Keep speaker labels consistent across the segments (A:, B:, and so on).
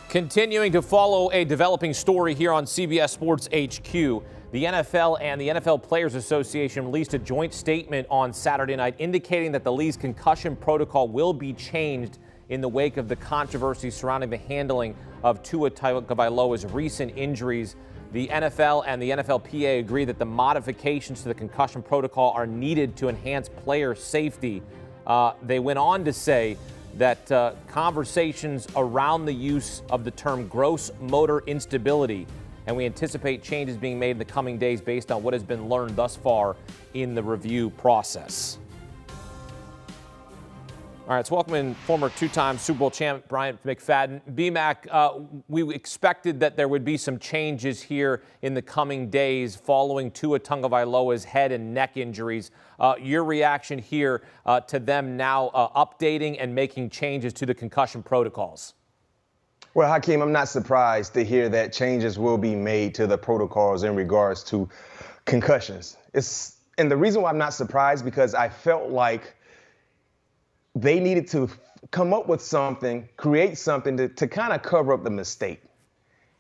A: Continuing to follow a developing story here on CBS Sports HQ, the NFL and the NFL Players Association released a joint statement on Saturday night indicating that the league's concussion protocol will be changed in the wake of the controversy surrounding the handling of Tua Tagovailoa's recent injuries. The NFL and the NFLPA agree that the modifications to the concussion protocol are needed to enhance player safety. They went on to say that conversations around the use of the term gross motor instability, and we anticipate changes being made in the coming days based on what has been learned thus far in the review process. All right, let's welcome in former two-time Super Bowl champ Bryant McFadden. B-Mac, we expected that there would be some changes here in the coming days following Tua Tagovailoa's head and neck injuries. Your reaction here to them now updating and making changes to the concussion protocols?
B: Well, Hakeem, I'm not surprised to hear that changes will be made to the protocols in regards to concussions. And the reason why I'm not surprised, because I felt like they needed to come up with something, create something to kind of cover up the mistake.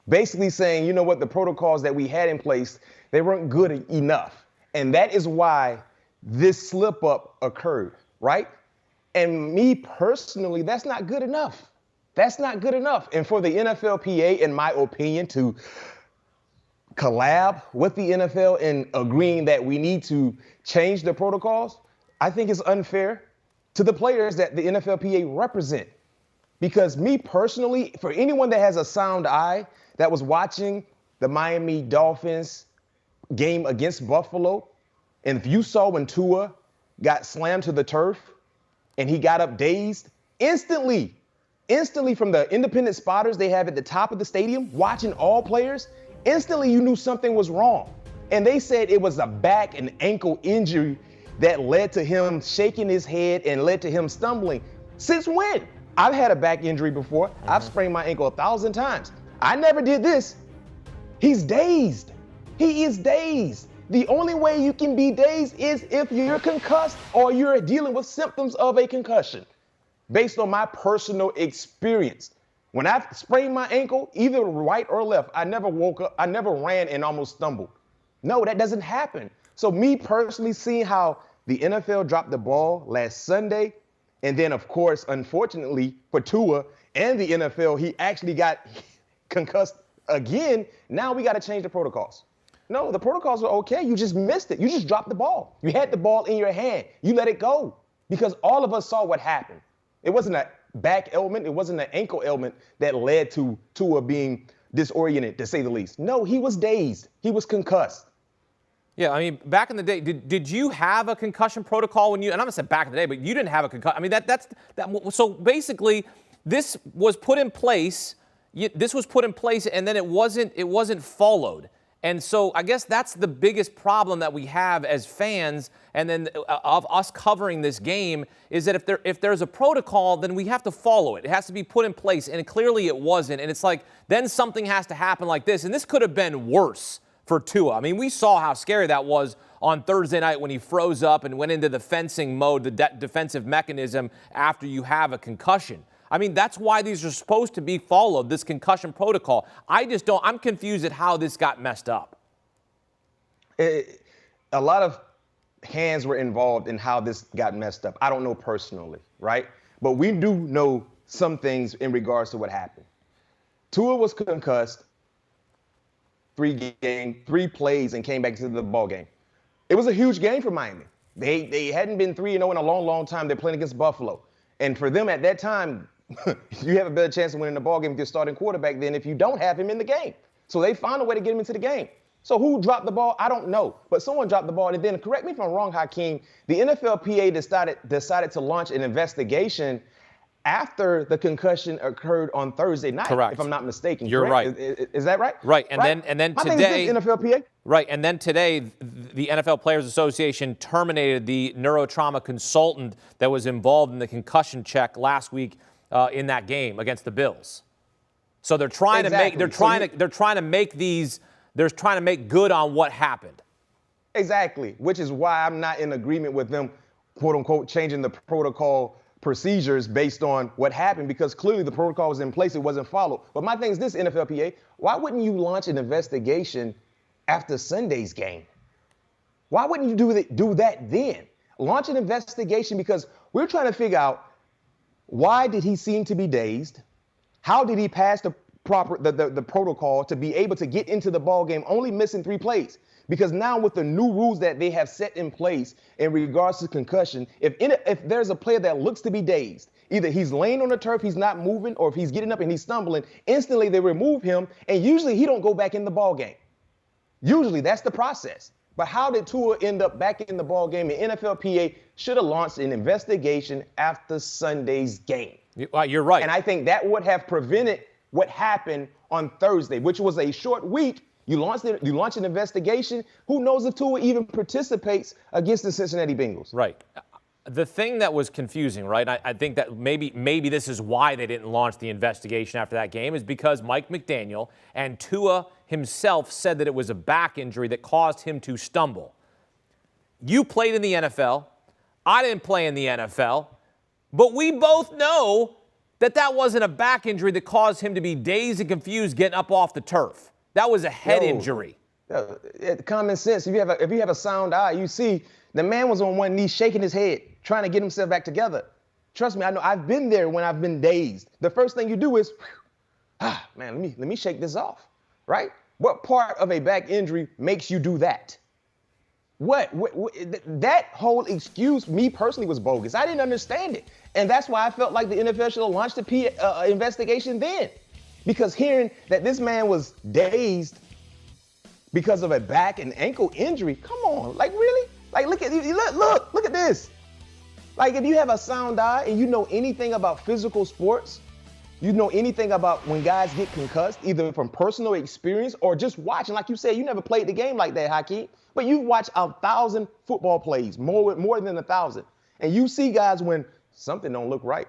B: Basically saying, you know what, the protocols that we had in place, they weren't good enough. And that is why this slip up occurred, right? And me personally, that's not good enough. That's not good enough. And for the NFLPA, in my opinion, to collab with the NFL in agreeing that we need to change the protocols, I think it's unfair to the players that the NFLPA represent. Because me personally, for anyone that has a sound eye that was watching the Miami Dolphins game against Buffalo, and if you saw when Tua got slammed to the turf and he got up dazed, instantly from the independent spotters they have at the top of the stadium, watching all players, instantly you knew something was wrong. And they said it was a back and ankle injury that led to him shaking his head and led to him stumbling. Since when? I've had a back injury before. I've sprained my ankle 1,000 times. I never did this. He's dazed. He is dazed. The only way you can be dazed is if you're concussed or you're dealing with symptoms of a concussion. Based on my personal experience, when I sprained my ankle, either right or left, I never woke up, I never ran and almost stumbled. No, that doesn't happen. So me personally seeing how the NFL dropped the ball last Sunday, and then, of course, unfortunately for Tua and the NFL, he actually got concussed again. Now we got to change the protocols. No, the protocols are okay. You just missed it. You just dropped the ball. You had the ball in your hand. You let it go because all of us saw what happened. It wasn't a back ailment. It wasn't an ankle ailment that led to Tua being disoriented, to say the least. No, he was dazed. He was concussed.
A: Yeah, I mean, back in the day, did you have a concussion protocol when you, and I'm going to say back in the day, but you didn't have a concussion. I mean, so basically, this was put in place, and then it wasn't followed. And so I guess that's the biggest problem that we have as fans, and then of us covering this game, is that if there's a protocol, then we have to follow it. It has to be put in place, and clearly it wasn't. And it's like, then something has to happen like this, and this could have been worse for Tua. I mean, we saw how scary that was on Thursday night when he froze up and went into the fencing mode, the defensive mechanism after you have a concussion. I mean, that's why these are supposed to be followed, this concussion protocol. I'm confused at how this got messed up.
B: A lot of hands were involved in how this got messed up. I don't know personally, right? But we do know some things in regards to what happened. Tua was concussed, 3 plays, and came back to the ball game. It was a huge game for Miami. They hadn't been 3-0 in a long, long time. They're playing against Buffalo. And for them at that time, you have a better chance of winning the ball game with your starting quarterback than if you don't have him in the game. So they found a way to get him into the game. So who dropped the ball? I don't know. But someone dropped the ball. And then, correct me if I'm wrong, Hakeem, the NFLPA decided to launch an investigation after the concussion occurred on Thursday night.
A: Correct.
B: If I'm not mistaken.
A: You're
B: correct?
A: right.
B: Is that right?
A: Right. And
B: right?
A: then
B: My
A: today,
B: thing is this, NFLPA.
A: Right. And then today, the NFL Players Association terminated the neurotrauma consultant that was involved in the concussion check last week in that game against the Bills. So they're trying to make good on what happened.
B: Exactly, which is why I'm not in agreement with them, quote unquote, changing the protocol procedures based on what happened because clearly the protocol was in place. It wasn't followed. But my thing is this, NFLPA, why wouldn't you launch an investigation after Sunday's game? Why wouldn't you do that then? Launch an investigation because we're trying to figure out why did he seem to be dazed? How did he pass the protocol to be able to get into the ball game only missing 3 plays? Because now with the new rules that they have set in place in regards to concussion, if there's a player that looks to be dazed, either he's laying on the turf, he's not moving, or if he's getting up and he's stumbling, instantly they remove him, and usually he don't go back in the ball game. Usually that's the process. But how did Tua end up back in the ball game? The NFLPA should have launched an investigation after Sunday's game.
A: You're right.
B: And I think that would have prevented what happened on Thursday, which was a short week. You launch an investigation. Who knows if Tua even participates against the Cincinnati Bengals?
A: Right. The thing that was confusing, right, I think that maybe this is why they didn't launch the investigation after that game, is because Mike McDaniel and Tua himself said that it was a back injury that caused him to stumble. You played in the NFL. I didn't play in the NFL. But we both know that that wasn't a back injury that caused him to be dazed and confused getting up off the turf. That was a head injury.
B: Common sense. If you have a sound eye, you see the man was on one knee shaking his head, trying to get himself back together. Trust me, I know I've been there when I've been dazed. The first thing you do is, man, let me shake this off, right? What part of a back injury makes you do that? That whole excuse, me personally, was bogus. I didn't understand it. And that's why I felt like the NFL should have launched the investigation then. Because hearing that this man was dazed because of a back and ankle injury, come on, like really? Like look at this. Like if you have a sound eye and you know anything about physical sports, you know anything about when guys get concussed, either from personal experience or just watching. Like you said, you never played the game like that, Hakeem, but you've watched 1,000 football plays, more than 1,000. And you see guys when something don't look right.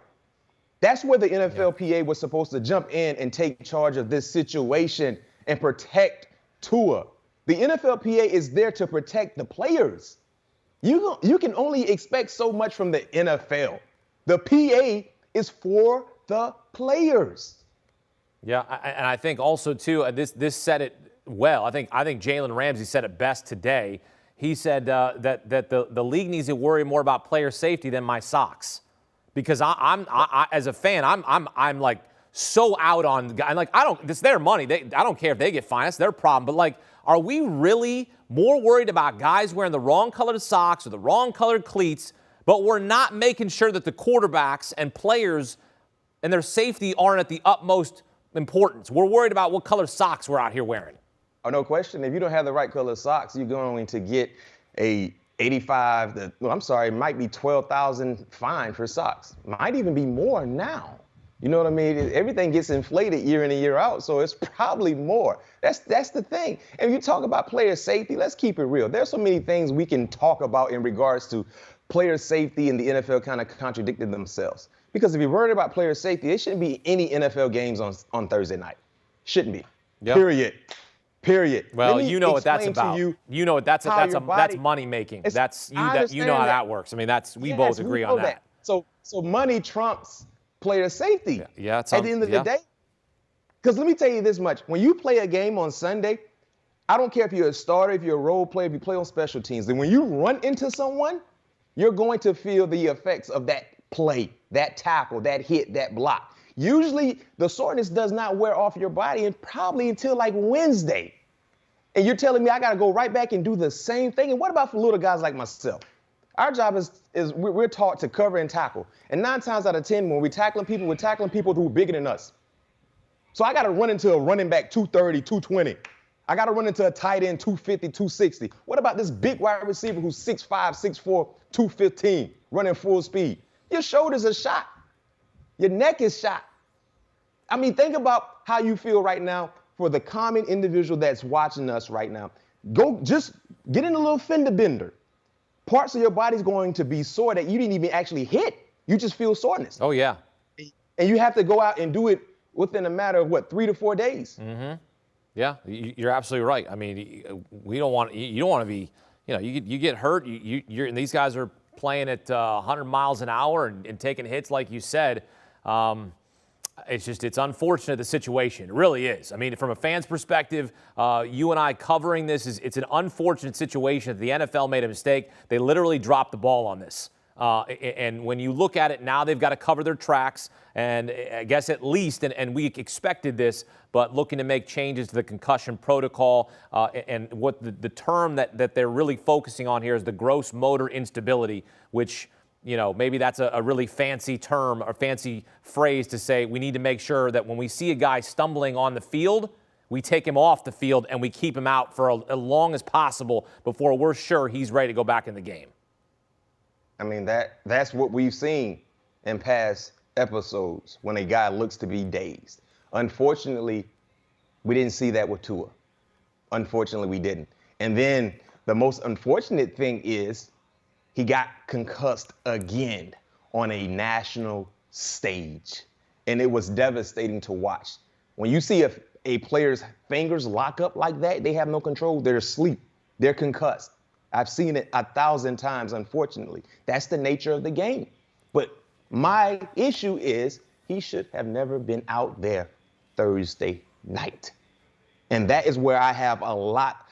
B: That's where the NFLPA was supposed to jump in and take charge of this situation and protect Tua. The NFLPA is there to protect the players. You can only expect so much from the NFL. The PA is for the players.
A: Yeah, and I think also, too, this said it well. I think Jalen Ramsey said it best today. He said that the league needs to worry more about player safety than my socks. Because I as a fan, I'm like so out on. I'm like, it's their money. I don't care if they get fined. It's their problem. But like, are we really more worried about guys wearing the wrong colored socks or the wrong colored cleats, but we're not making sure that the quarterbacks and players and their safety aren't at the utmost importance? We're worried about what color socks we're out here wearing.
B: Oh, no question. If you don't have the right color socks, you're going to get a it might be 12,000 fine for socks. Might even be more now. You know what I mean? Everything gets inflated year in and year out, so it's probably more. That's the thing. And you talk about player safety, let's keep it real. There's so many things we can talk about in regards to player safety, and the NFL kind of contradicted themselves. Because if you're worried about player safety, it shouldn't be any NFL games on Thursday night. Shouldn't be. Yep. Period.
A: Well, you know what that's about. You know what that's money making. That's you know how that works. I mean, we both agree on that.
B: So money trumps player safety.
A: Yeah.
B: At the end of the day. Because let me tell you this much: when you play a game on Sunday, I don't care if you're a starter, if you're a role player, if you play on special teams. Then when you run into someone, you're going to feel the effects of that play, that tackle, that hit, that block. Usually the soreness does not wear off your body and probably until like Wednesday. And you're telling me I got to go right back and do the same thing? And what about for little guys like myself? Our job is we're taught to cover and tackle. And 9 times out of 10, when we're tackling people who are bigger than us. So I got to run into a running back 230, 220. I got to run into a tight end 250, 260. What about this big wide receiver who's 6'5", 6'4", 215, running full speed? Your shoulders are shot. Your neck is shot. I mean, think about how you feel right now for the common individual that's watching us right now. Go just get in a little fender bender. Parts of your body's going to be sore that you didn't even actually hit. You just feel soreness.
A: Oh, yeah.
B: And you have to go out and do it within a matter of, 3 to 4 days?
A: Mm-hmm. Yeah, you're absolutely right. I mean, you don't want to be, you get hurt. And these guys are playing at 100 miles an hour and taking hits like you said. It's unfortunate, the situation. It really is. I mean, from a fan's perspective, you and I covering this, it's an unfortunate situation. The NFL made a mistake. They literally dropped the ball on this. And when you look at it now, they've got to cover their tracks. And I guess at least, and we expected this, but looking to make changes to the concussion protocol. And what the term that they're really focusing on here is the gross motor instability, which, you know, maybe that's a really fancy term or fancy phrase to say we need to make sure that when we see a guy stumbling on the field, we take him off the field and we keep him out for as long as possible before we're sure he's ready to go back in the game.
B: I mean, that's what we've seen in past episodes when a guy looks to be dazed. Unfortunately, we didn't see that with Tua. Unfortunately, we didn't. And then the most unfortunate thing is he got concussed again on a national stage. And it was devastating to watch. When you see a player's fingers lock up like that, they have no control. They're asleep. They're concussed. I've seen it 1,000 times, unfortunately. That's the nature of the game. But my issue is he should have never been out there Thursday night. And that is where I have a lot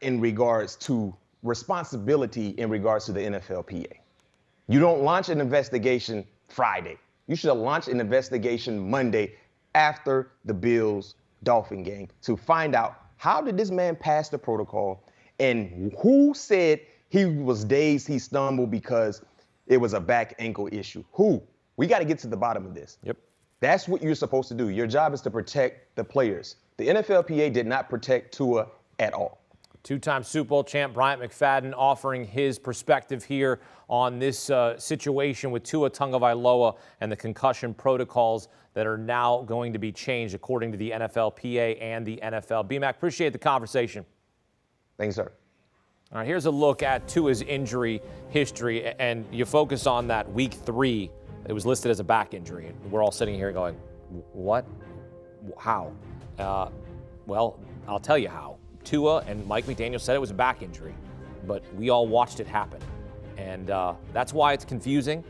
B: in regards to responsibility in regards to the NFLPA. You don't launch an investigation Friday. You should have launched an investigation Monday after the Bills-Dolphin game to find out, how did this man pass the protocol, and who said he was dazed, he stumbled because it was a back ankle issue? Who? We got to get to the bottom of this.
A: Yep.
B: That's what you're supposed to do. Your job is to protect the players. The NFLPA did not protect Tua at all.
A: Two-time Super Bowl champ Bryant McFadden offering his perspective here on this situation with Tua Tagovailoa and the concussion protocols that are now going to be changed according to the NFLPA and the NFL. B-Mac, appreciate the conversation.
B: Thanks, sir.
A: All right, here's a look at Tua's injury history, and you focus on that week 3. It was listed as a back injury. We're all sitting here going, what? How? Well, I'll tell you how. Tua and Mike McDaniel said it was a back injury, but we all watched it happen. And that's why it's confusing.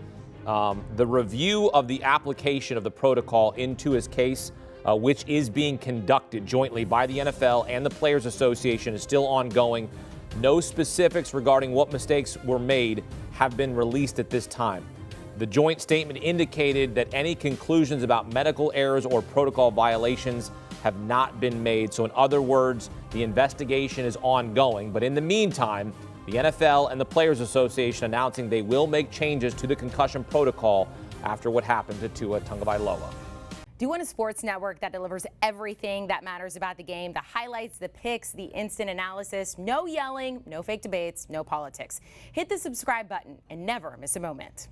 A: The review of the application of the protocol in Tua's case, which is being conducted jointly by the NFL and the Players Association, is still ongoing. No specifics regarding what mistakes were made have been released at this time. The joint statement indicated that any conclusions about medical errors or protocol violations have not been made. So in other words, the investigation is ongoing. But in the meantime, the NFL and the Players Association announcing they will make changes to the concussion protocol after what happened to Tua Tagovailoa.
C: Do you want a sports network that delivers everything that matters about the game? The highlights, the picks, the instant analysis, no yelling, no fake debates, no politics. Hit the subscribe button and never miss a moment.